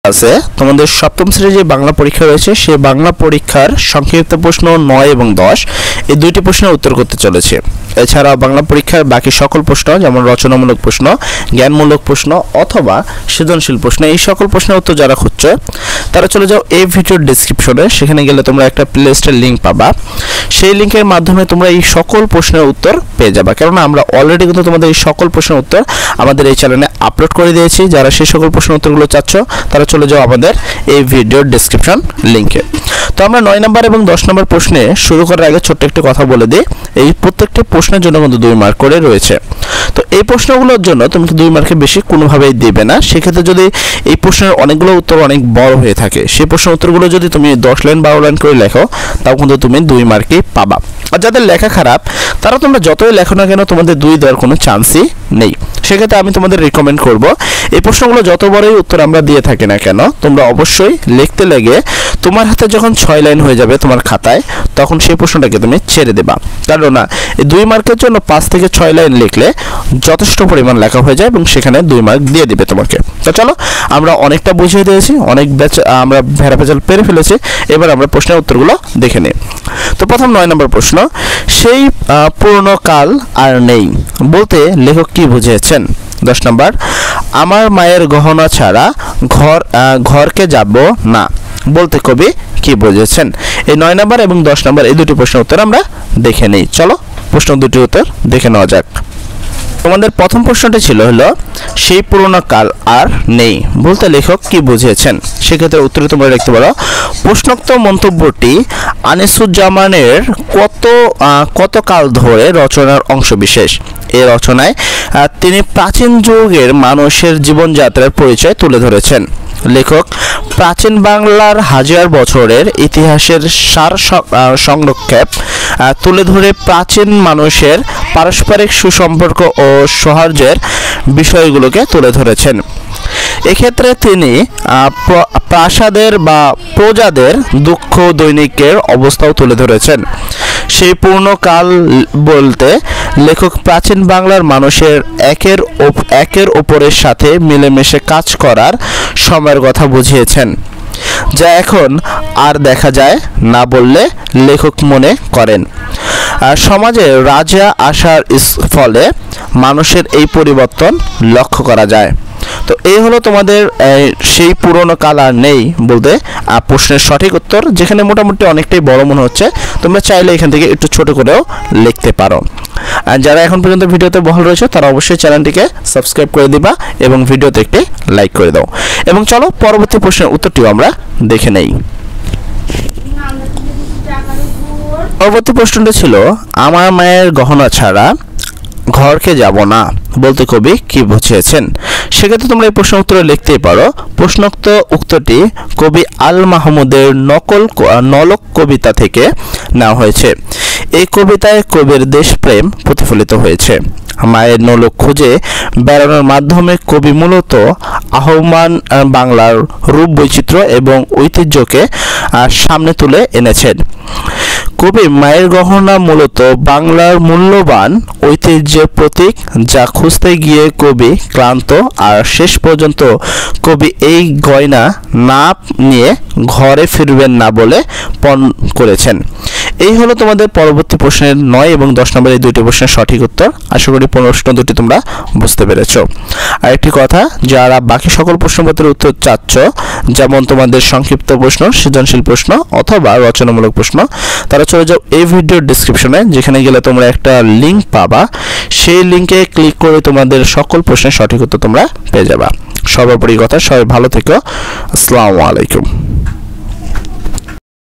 আছে তোমাদের সপ্তম শ্রেণীর যে বাংলা পরীক্ষা রয়েছে সেই বাংলা পরীক্ষার সংক্ষিপ্ত প্রশ্ন 9 এবং 10 এই দুইটি প্রশ্নের উত্তর করতে চলেছে। এছাড়া বাংলা পরীক্ষার বাকি সকল প্রশ্ন যেমন রচনামূলক প্রশ্ন, জ্ঞানমূলক প্রশ্ন অথবা সৃজনশীল প্রশ্ন, এই সকল প্রশ্নের উত্তর যারা খুঁজছো তারা চলে যাও এই ভিডিওর ডেসক্রিপশনে। সেখানে গেলে তোমরা একটা প্লেলিস্টের লিঙ্ক পাবা। সেই লিঙ্কের মাধ্যমে তোমরা এই সকল প্রশ্নের উত্তর পেয়ে যাবে, কেননা আমরা অলরেডি কিন্তু তোমাদের এই সকল প্রশ্নের উত্তর আমাদের এই চ্যানেলে আপলোড করে দিয়েছি। যারা সেই সকল প্রশ্নের উত্তরগুলো চাচ্ছ তারা চলে যাও আমাদের এই ভিডিওর ডেসক্রিপশন লিঙ্কে। তো আমরা 9 নম্বর এবং 10 নম্বর প্রশ্নে শুরু করার আগে ছোট্ট একটি কথা বলে দিই, এই প্রত্যেকটি প্রশ্নের জন্য কিন্তু 2 মার্ক করে রয়েছে। তো এই প্রশ্নগুলোর জন্য তুমি 2 মার্কের বেশি কোনোভাবেই দেবে না। সেক্ষেত্রে যদি এই প্রশ্নের অনেকগুলো উত্তর অনেক বড় হয়ে থাকে, সেই প্রশ্নের উত্তরগুলো যদি তুমি 10 লাইন 12 লাইন করে লেখো তাও কিন্তু তুমি 2 মার্কই পাবা। আর যাদের লেখা খারাপ তারা তোমরা যতই লেখো না কেন তোমাদের 2 দেওয়ার কোনো চান্সই নেই। সেক্ষেত্রে আমি তোমাদের রিকমেন্ড করব এই প্রশ্নগুলো যত বড়ই উত্তর আমরা দিয়ে থাকি না কেন তোমরা অবশ্যই লিখতে লেগে তোমার হাতে যখন 6 লাইন হয়ে যাবে তোমার খাতায় তখন সেই প্রশ্নটাকে তুমি ছেড়ে দেবা। কারণ এই 2 মার্কের জন্য 5 থেকে 6 লাইন লিখলে যথেষ্ট পরিমাণ লেখা হয়ে যায় এবং সেখানে 2 মার্ক দিয়ে দিবে তোমাকে। তো চলো আমরা অনেকটা বুঝিয়ে দিয়েছি, অনেক ব্যাচ আমরা ভেড়াপেচাল পেরে ফেলেছি, এবার আমরা প্রশ্নের উত্তরগুলো দেখে নিই। তো প্রথম 9 নম্বর প্রশ্ন, সেই পুরনো কাল আর নেই বলতে লেখক কি বুঝিয়েছেন? 10 নম্বর, আমার মায়ের গহনা ছাড়া ঘরকে যাব না বলতে কবি কি বুঝেছেন? এই 9 নম্বর এবং 10 নম্বর এই দুটি প্রশ্নের উত্তর আমরা দেখে নেই। চলো প্রশ্ন দুটির উত্তর দেখে নেওয়া যাক। তোমাদের প্রথম প্রশ্নটি ছিল হলো সেই পুরনো কাল আর নেই বলতে লেখক কি বুঝিয়েছেন? সেক্ষেত্রে উত্তরে তোমরা লিখতে পারো প্রশ্নোক্ত মন্তব্যটি আনিসুজ্জামানের কত কাল ধরে রচনার অংশবিশেষ। এই রচনায় তিনি প্রাচীন যুগের মানুষের জীবনযাত্রার পরিচয় তুলে ধরেছেন। লেখক প্রাচীন বাংলার হাজার বছরের ইতিহাসের সার সংক্ষেপ তুলে ধরে প্রাচীন মানুষের পারস্পরিক সুসম্পর্ক ও সৌহার্দ্যের বিষয়গুলোকে তুলে ধরেছেন। এক্ষেত্রে তিনি প্রাসাদের বা প্রজাদের দুঃখ দৈনিকের অবস্থাও তুলে ধরেছেন। সেই পূর্ণকাল বলতে লেখক প্রাচীন বাংলার মানুষের একের অপরের সাথে মিলেমিশে কাজ করার সময়ের কথা বুঝিয়েছেন, যা এখন আর দেখা যায় না বললে লেখক মনে করেন। সমাজে রাজা আসার ফলে মানুষের এই পরিবর্তন লক্ষ্য করা যায়। তো এই হলো তোমাদের সেই পুরনো কাল আর নেই বলতে প্রশ্নের সঠিক উত্তর, যেখানে মোটামুটি অনেকটাই বড় মনে হচ্ছে। তোমরা চাইলে এখান থেকে একটু ছোট করেও লিখতে পারো। আর যারা এখন পর্যন্ত ভিডিওতে বহাল রয়েছে তারা অবশ্যই চ্যানেলটিকে সাবস্ক্রাইব করে দিবা এবং ভিডিওতে একটি লাইক করে দাও। এবং চলো পরবর্তী প্রশ্নের উত্তরটিও আমরা দেখে নেই। পরবর্তী প্রশ্নটি ছিল আমার মায়ের গহনা ছাড়া ঘরকে যাব না বলতে কবি কি বুঝিয়েছেন? সেক্ষেত্রে তোমরা এই প্রশ্ন উত্তরে লিখতেই পারো প্রশ্নোক্ত উক্তটি কবি আল মাহমুদের নলক কবিতা থেকে নেওয়া হয়েছে। এই কবিতায় কবির দেশপ্রেম প্রতিফলিত হয়েছে। মায়ের নলক খুঁজে বেড়ানোর মাধ্যমে কবি মূলত আহ্বান বাংলার রূপ বৈচিত্র্য এবং ঐতিহ্যকে সামনে তুলে এনেছেন। কবি মায়ের গহনা মূলত বাংলার মূল্যবান ঐতিহ্যের প্রতীক, যা খুঁজতে গিয়ে কবি ক্লান্ত, আর শেষ পর্যন্ত কবি এই গয়না না নিয়ে ঘরে ফিরবেন না বলে পণ করেছেন। এই হলো তোমাদের পরবর্তী প্রশ্নের 9 এবং 10 নম্বর এই দুটি প্রশ্নের সঠিক উত্তর। আশা করি প্রশ্ন দুটি তোমরা বুঝতে পেরেছো। আর একটি কথা, যারা বাকি সকল প্রশ্নপত্রের উত্তর চাচ্ছ, যেমন তোমাদের সংক্ষিপ্ত প্রশ্ন, সৃজনশীল প্রশ্ন অথবা রচনামূলক প্রশ্ন, তারা চলে যাও এই ভিডিওর ডেসক্রিপশনে, যেখানে গেলে তোমরা একটা লিঙ্ক পাবা। সেই লিঙ্কে ক্লিক করে তোমাদের সকল প্রশ্নের সঠিক উত্তর তোমরা পেয়ে যাবা। সর্বোপরি কথা, সবাই ভালো থেকো। আসসালামু আলাইকুম।